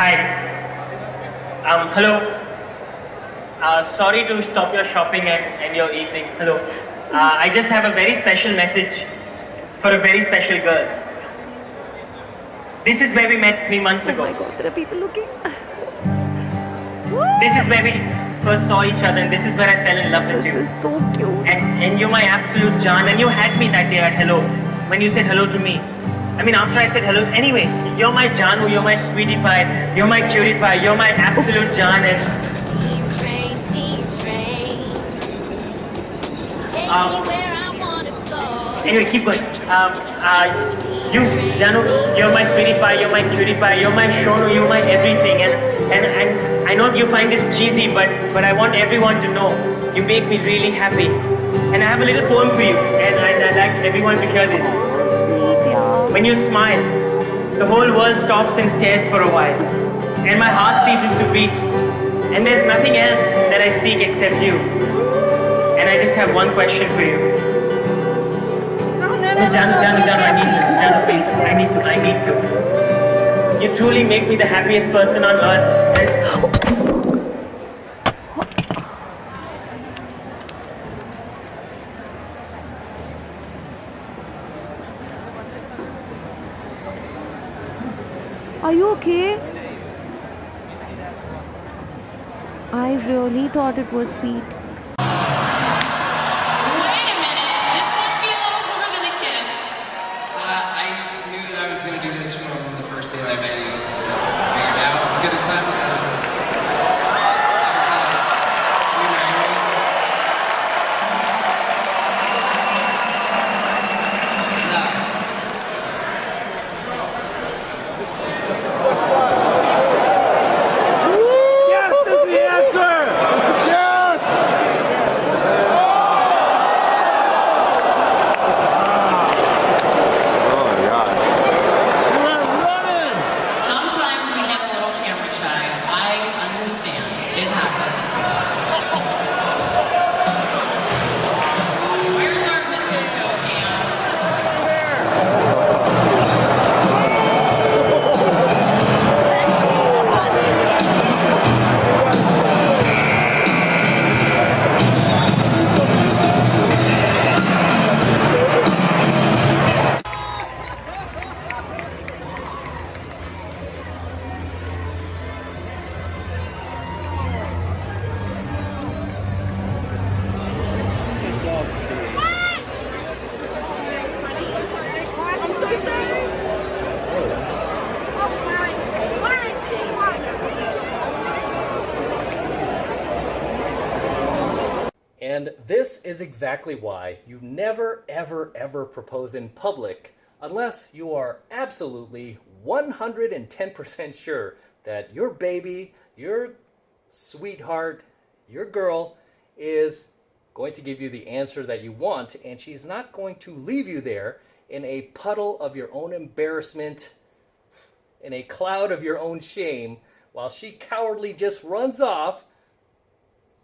Hi. Hello. Sorry to stop your shopping and your evening. Hello. I just have a very special message for a very special girl. This is where we met 3 months ago. Oh my god, there are people looking. This is where we first saw each other, and this is where I fell in love with you. This is so cute. And you're my absolute Jaan, and you had me that day at hello, when you said hello to me. I mean, after I said hello, anyway, you're my Jaanu, you're my sweetie pie, you're my cutie pie, you're my absolute Jaan, and anyway, keep going. You, Janu, you're my sweetie pie, you're my cutie pie, you're my Shonu, you're my everything. And I know you find this cheesy, but I want everyone to know you make me really happy. And I have a little poem for you, and I'd like everyone to hear this. When you smile, the whole world stops and stares for a while, and my heart ceases to beat. And there's nothing else that I seek except you. And I just have one question for you. Janu, I need to. Janu, please, I need to. You truly make me the happiest person on earth. Are you okay? I really thought it was sweet. And this is exactly why you never, ever, ever propose in public unless you are absolutely 110% sure that your baby, your sweetheart, your girl is going to give you the answer that you want, and she's not going to leave you there in a puddle of your own embarrassment, in a cloud of your own shame, while she cowardly just runs off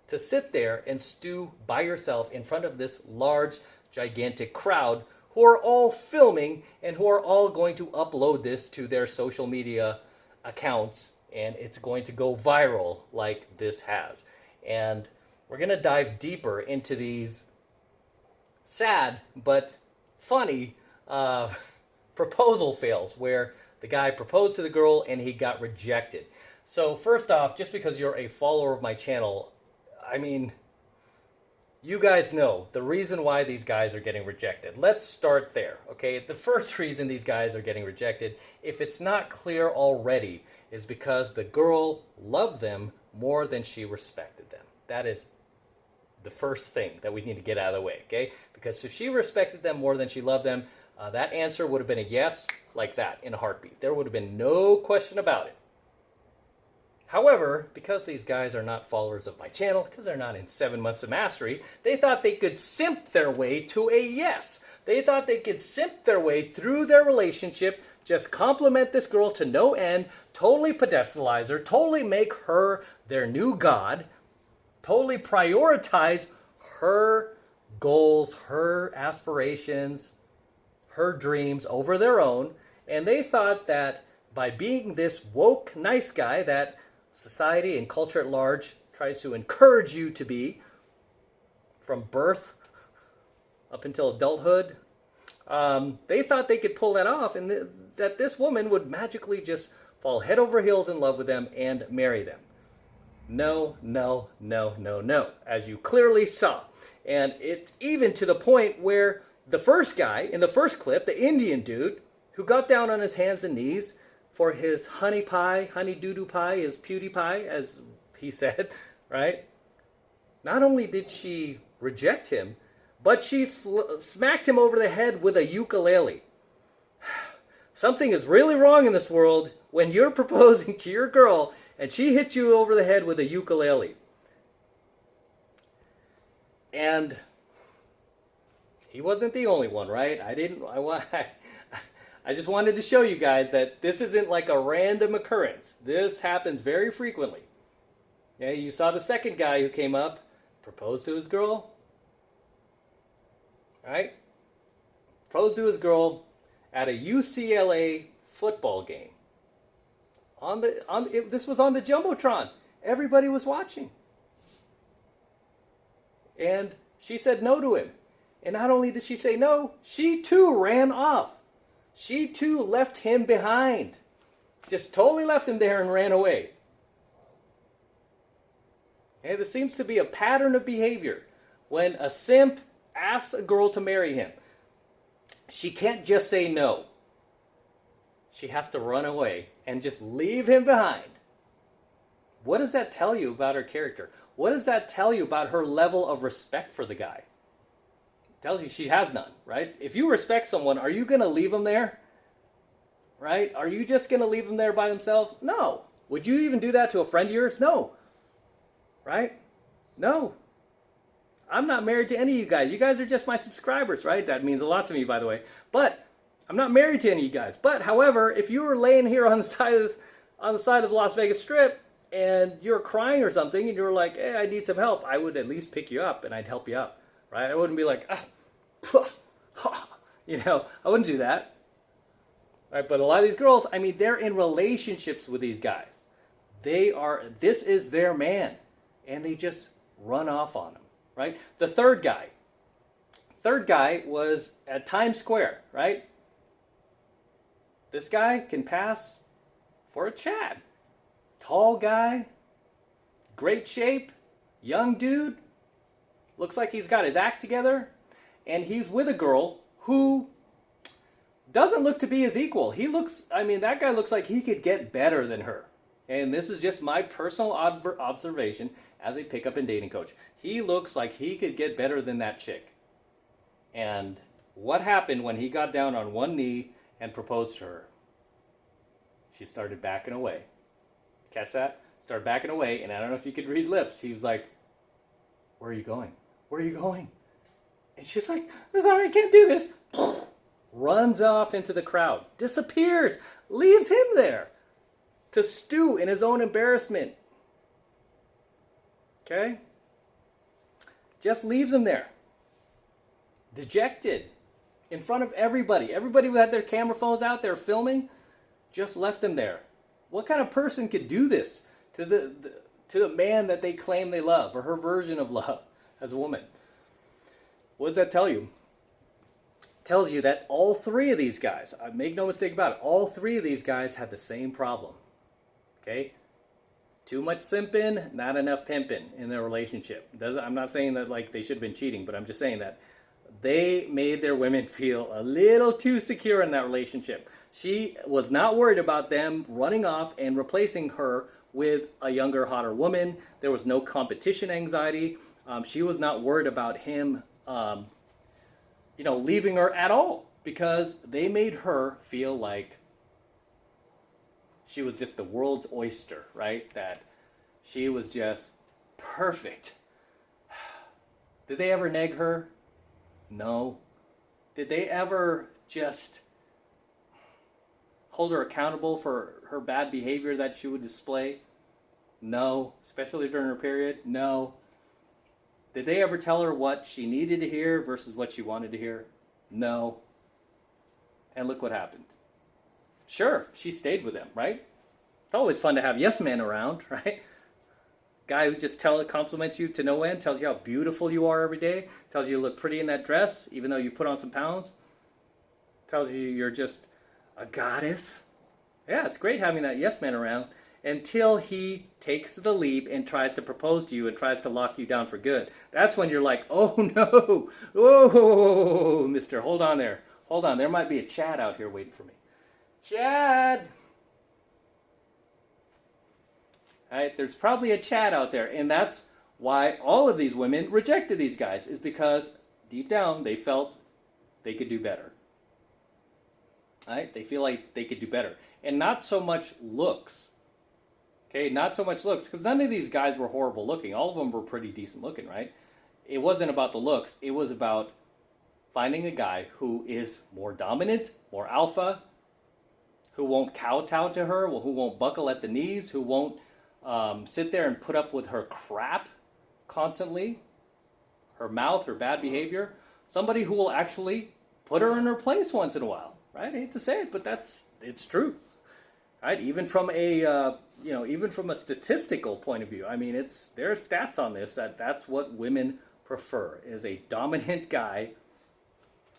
to sit there and stew by yourself in front of this large, gigantic crowd who are all filming and who are all going to upload this to their social media accounts, and it's going to go viral like this has. And we're going to dive deeper into these sad but funny proposal fails where the guy proposed to the girl and he got rejected. So first off, just because you're a follower of my channel, I mean, you guys know the reason why these guys are getting rejected. Let's start there, okay? The first reason these guys are getting rejected, if it's not clear already, is because the girl loved them more than she respected them. That is the first thing that we need to get out of the way, okay? Because if she respected them more than she loved them, that answer would have been a yes, like that, in a heartbeat. There would have been no question about it. However, because these guys are not followers of my channel, because they're not in 7 months of mastery, they thought they could simp their way to a yes. They thought they could simp their way through their relationship, just compliment this girl to no end, totally pedestalize her, totally make her their new god, totally prioritize her goals, her aspirations, her dreams over their own. And they thought that by being this woke, nice guy that society and culture at large tries to encourage you to be from birth up until adulthood, they thought they could pull that off and that this woman would magically just fall head over heels in love with them and marry them. No, no, no, no, no, as you clearly saw. And it's even to the point where the first guy in the first clip, the Indian dude, who got down on his hands and knees for his honey pie, honey doo-doo pie, his pewdie pie, as he said, right? Not only did she reject him, but she smacked him over the head with a ukulele. Something is really wrong in this world when you're proposing to your girl and she hits you over the head with a ukulele. And he wasn't the only one, right? I just wanted to show you guys that this isn't like a random occurrence. This happens very frequently. Yeah, you saw the second guy who came up, proposed to his girl. Right? Proposed to his girl at a UCLA football game. This was on the Jumbotron. Everybody was watching. And she said no to him. And not only did she say no, she too ran off. She too left him behind. Just totally left him there and ran away. And there seems to be a pattern of behavior. When a simp asks a girl to marry him, she can't just say no. She has to run away and just leave him behind. What does that tell you about her character? What does that tell you about her level of respect for the guy? It tells you she has none, right? If you respect someone, are you going to leave them there? Right? Are you just going to leave them there by themselves? No. Would you even do that to a friend of yours? No. Right? No. I'm not married to any of you guys. You guys are just my subscribers, right? That means a lot to me, by the way. But I'm not married to any of you guys. But, however, if you were laying here on the side of the Las Vegas Strip and you're crying or something and you're like, hey, I need some help, I would at least pick you up and I'd help you up, right? I wouldn't be like, I wouldn't do that. Right? But a lot of these girls, they're in relationships with these guys. This is their man. And they just run off on him, right? The third guy was at Times Square, right? This guy can pass for a Chad. Tall guy, great shape, young dude, looks like he's got his act together, and he's with a girl who doesn't look to be his equal. That guy looks like he could get better than her. And this is just my personal observation as a pickup and dating coach. He looks like he could get better than that chick. And what happened when he got down on one knee and proposed to her? She started backing away. Catch that? Started backing away, and I don't know if you could read lips. He was like, where are you going? Where are you going? And she's like, I'm sorry, I can't do this. Runs off into the crowd. Disappears. Leaves him there to stew in his own embarrassment. Okay? Just leaves him there. Dejected. In front of everybody. Everybody who had their camera phones out there filming, just left him there. What kind of person could do this to the man that they claim they love, or her version of love as a woman? What does that tell you? It tells you that all three of these guys, make no mistake about it, all three of these guys had the same problem. Okay? Too much simping, not enough pimping in their relationship. I'm not saying that like they should have been cheating, but I'm just saying that they made their women feel a little too secure in that relationship. She was not worried about them running off and replacing her with a younger, hotter woman. There was no competition anxiety. She was not worried about him, leaving her at all, because they made her feel like she was just the world's oyster, right? That she was just perfect. Did they ever neg her? No. Did they ever just hold her accountable for her bad behavior that she would display? No. Especially during her period? No. Did they ever tell her what she needed to hear versus what she wanted to hear? No. And look what happened. Sure, she stayed with him, right? It's always fun to have yes men around, right? Guy who just compliments you to no end, tells you how beautiful you are every day, tells you look pretty in that dress, even though you put on some pounds, tells you you're just a goddess. Yeah, it's great having that yes man around until he takes the leap and tries to propose to you and tries to lock you down for good. That's when you're like, oh no, whoa, mister, hold on there. Hold on, there might be a Chad out here waiting for me. Chad! Right? There's probably a Chad out there, and that's why all of these women rejected these guys, is because deep down they felt they could do better. Right? They feel like they could do better. And not so much looks. Okay, not so much looks, because none of these guys were horrible looking. All of them were pretty decent looking, right? It wasn't about the looks. It was about finding a guy who is more dominant, more alpha, who won't kowtow to her, who won't buckle at the knees, who won't sit there and put up with her crap constantly, her mouth, her bad behavior. Somebody who will actually put her in her place once in a while, right? I hate to say it, but it's true, right? Even from a even from a statistical point of view, I mean, there are stats on this that's what women prefer, is a dominant guy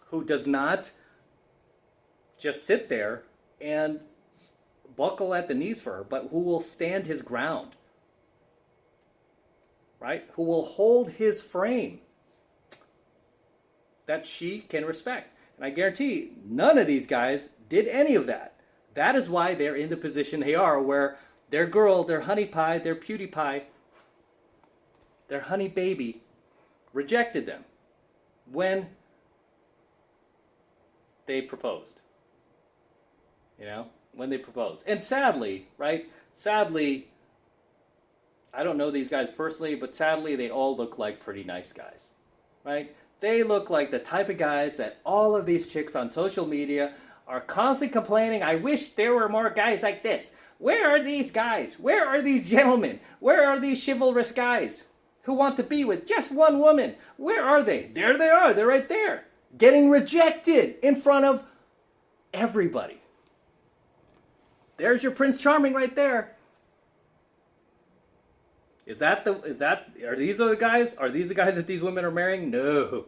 who does not just sit there and buckle at the knees for her, but who will stand his ground, right? Who will hold his frame that she can respect. And I guarantee none of these guys did any of that. That is why they're in the position they are, where their girl, their honey pie, their cutie pie, their honey baby rejected them when they proposed. When they proposed. And sadly, right? Sadly, I don't know these guys personally, but sadly they all look like pretty nice guys, right? They look like the type of guys that all of these chicks on social media are constantly complaining, I wish there were more guys like this. Where are these guys? Where are these gentlemen? Where are these chivalrous guys who want to be with just one woman? Where are they? There they are. They're right there. Getting rejected in front of everybody. There's your Prince Charming right there. Are these the guys? Are these the guys that these women are marrying? No.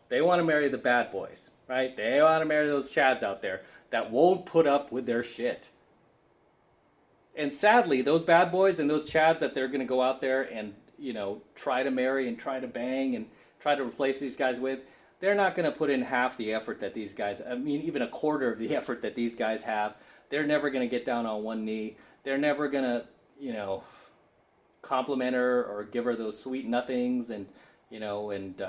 They want to marry the bad boys, right? They want to marry those Chads out there that won't put up with their shit. And sadly, those bad boys and those Chads that they're going to go out there and, try to marry and try to bang and try to replace these guys with, they're not going to put in half the effort that these guys, even a quarter of the effort that these guys have. They're never going to get down on one knee. They're never going to, compliment her or give her those sweet nothings and,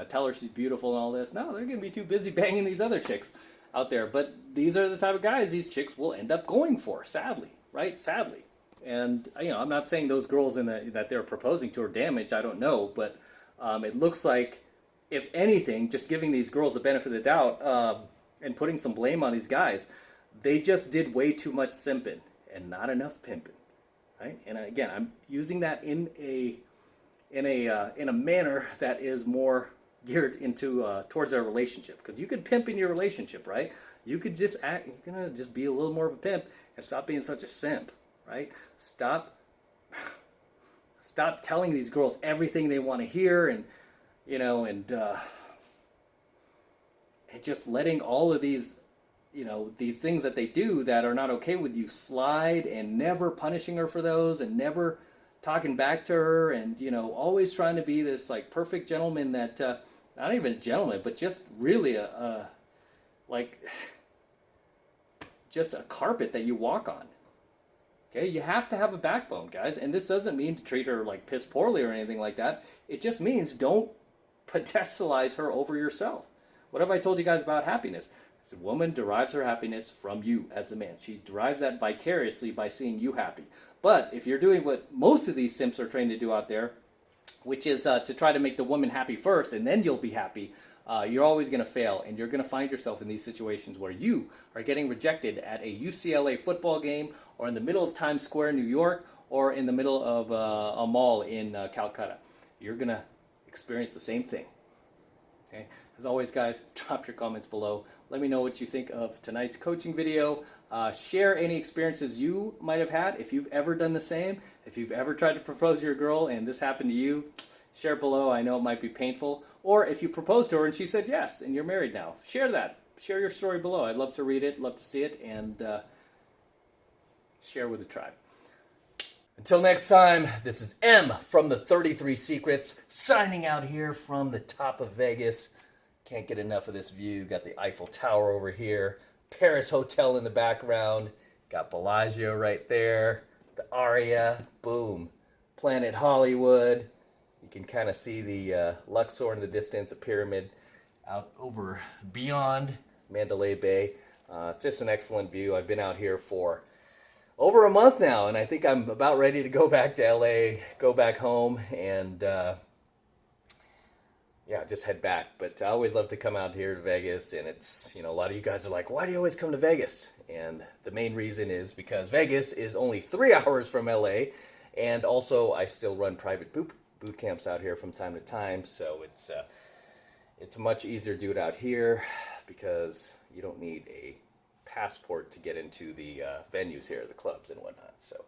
tell her she's beautiful and all this. No, they're going to be too busy banging these other chicks out there. But these are the type of guys these chicks will end up going for, sadly, right? Sadly. And, I'm not saying those girls that they're proposing to are damaged. I don't know. But it looks like, if anything, just giving these girls the benefit of the doubt and putting some blame on these guys, they just did way too much simping and not enough pimping, right? And again, I'm using that in a manner that is more geared into towards our relationship, because you could pimp in your relationship, right? You could just be a little more of a pimp and stop being such a simp, right? Stop telling these girls everything they want to hear and just letting all of these, these things that they do that are not okay with you slide, and never punishing her for those, and never talking back to her, and, always trying to be this, like, perfect gentleman that, not even a gentleman, but just really just a carpet that you walk on. Okay, you have to have a backbone, guys, and this doesn't mean to treat her, like, piss poorly or anything like that. It just means don't pedestalize her over yourself. What have I told you guys about happiness? I said, woman derives her happiness from you as a man. She derives that vicariously by seeing you happy. But if you're doing what most of these simps are trained to do out there, which is to try to make the woman happy first and then you'll be happy, you're always going to fail, and you're going to find yourself in these situations where you are getting rejected at a UCLA football game, or in the middle of Times Square, New York, or in the middle of a mall in Calcutta. You're going to experience the same thing. Okay? As always, guys, drop your comments below. Let me know what you think of tonight's coaching video. Share any experiences you might have had. If you've ever done the same, if you've ever tried to propose to your girl and this happened to you, share it below. I know it might be painful. Or if you proposed to her and she said yes and you're married now, share that. Share your story below. I'd love to read it, love to see it, and share with the tribe. Until next time, this is M from the 33 Secrets, signing out here from the top of Vegas. Can't get enough of this view. Got the Eiffel Tower over here, Paris Hotel in the background, got Bellagio right there, the Aria, boom, Planet Hollywood. You can kind of see the Luxor in the distance, a pyramid out over beyond Mandalay Bay. It's just an excellent view. I've been out here for over a month now, and I think I'm about ready to go back to LA, go back home, and yeah, just head back. But I always love to come out here to Vegas, and it's, you know, a lot of you guys are like, why do you always come to Vegas? And the main reason is because Vegas is only 3 hours from LA, and also I still run private boot camps out here from time to time, so it's much easier to do it out here because you don't need a passport to get into the venues here, the clubs and whatnot, so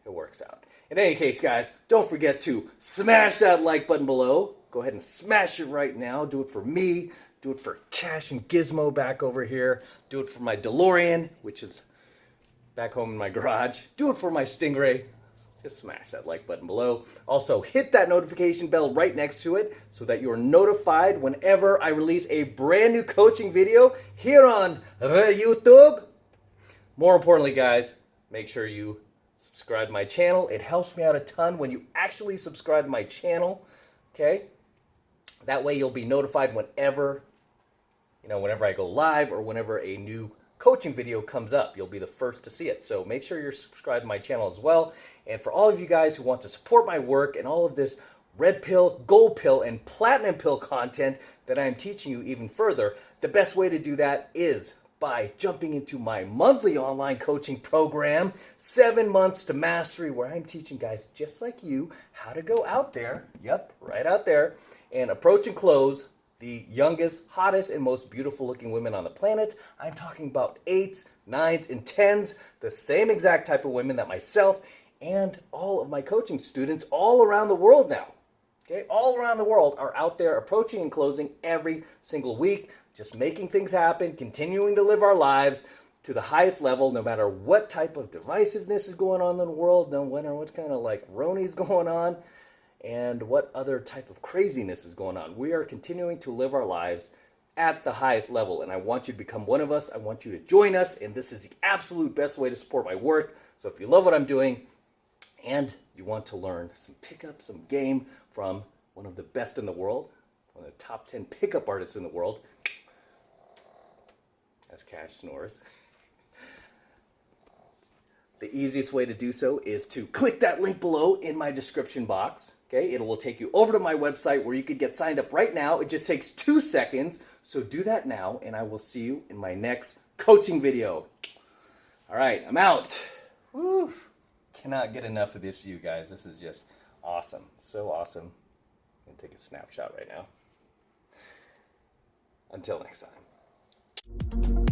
it works out. In any case, guys, don't forget to smash that like button below. Go ahead and smash it right now. Do it for me. Do it for Cash and Gizmo back over here. Do it for my DeLorean, which is back home in my garage. Do it for my Stingray. Just smash that like button below. Also, hit that notification bell right next to it so that you're notified whenever I release a brand new coaching video here on YouTube. More importantly, guys, make sure you subscribe to my channel. It helps me out a ton when you actually subscribe to my channel, okay? That way you'll be notified whenever, whenever I go live or whenever a new coaching video comes up. You'll be the first to see it. So make sure you're subscribed to my channel as well. And for all of you guys who want to support my work and all of this red pill, gold pill, and platinum pill content that I'm teaching you even further, the best way to do that is by jumping into my monthly online coaching program, 7 months to mastery, where I'm teaching guys just like you how to go out there, yep, right out there, and approach and close the youngest, hottest, and most beautiful looking women on the planet. I'm talking about 8s, 9s, and 10s, the same exact type of women that myself and all of my coaching students all around the world now, okay, all around the world are out there approaching and closing every single week, just making things happen, continuing to live our lives to the highest level, no matter what type of divisiveness is going on in the world, no matter what kind of like Roni's going on, and what other type of craziness is going on. We are continuing to live our lives at the highest level, and I want you to become one of us. I want you to join us, and this is the absolute best way to support my work. So if you love what I'm doing and you want to learn some pickup, some game from one of the best in the world, one of the top 10 pickup artists in the world, as Cash snores, the easiest way to do so is to click that link below in my description box. Okay, it will take you over to my website where you could get signed up right now. It just takes 2 seconds. So do that now, and I will see you in my next coaching video. All right, I'm out. Woo. Cannot get enough of this view, guys. This is just awesome. So awesome. I'm going to take a snapshot right now. Until next time.